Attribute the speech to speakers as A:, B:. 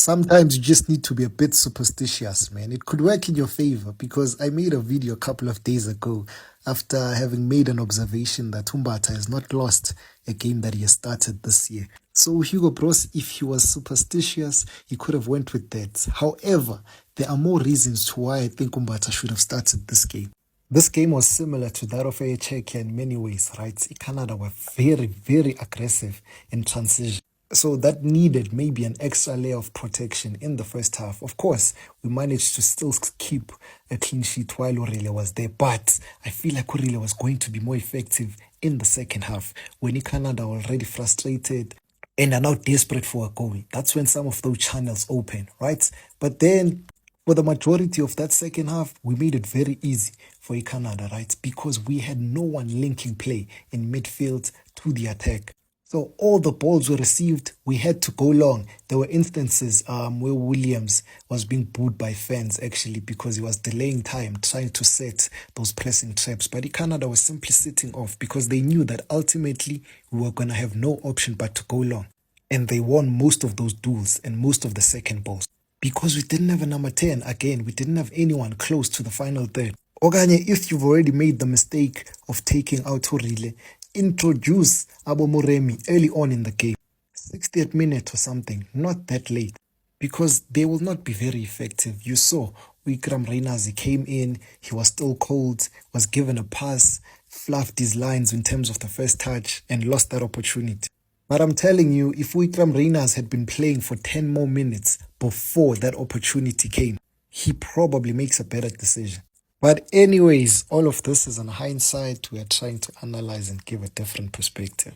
A: Sometimes you just need to be a bit superstitious, man. It could work in your favor because I made a video a couple of days ago after having made an observation that Umbata has not lost a game that he has started this year. So Hugo Bros, if he was superstitious, he could have went with that. However, there are more reasons to why I think Umbata should have started this game. This game was similar to that of Czechia in many ways, right? Canada were very, very aggressive in transition. So that needed maybe an extra layer of protection in the first half. Of course, we managed to still keep a clean sheet while Aurelia was there, but I feel like Aurelia was going to be more effective in the second half when Canada were already frustrated and are now desperate for a goal. That's when some of those channels open, right? But then for the majority of that second half, we made it very easy for Canada, right? Because we had no one linking play in midfield to the attack. So all the balls were received, we had to go long. There were instances where Williams was being booed by fans actually because he was delaying time, trying to set those pressing traps. But Canada was simply sitting off because they knew that ultimately we were going to have no option but to go long. And they won most of those duels and most of the second balls. Because we didn't have a number 10, again, we didn't have anyone close to the final third. Okanye, if you've already made the mistake of taking out Horile, introduce Abo Moremi early on in the game, 60th minute or something, not that late, because they will not be very effective. You saw Wikram Reyners, he came in, he was still cold, was given a pass, fluffed his lines in terms of the first touch, and lost that opportunity. But I'm telling you, if Wikram Reyners had been playing for 10 more minutes before that opportunity came, he probably makes a better decision. But anyways, all of this is on hindsight. We are trying to analyze and give a different perspective.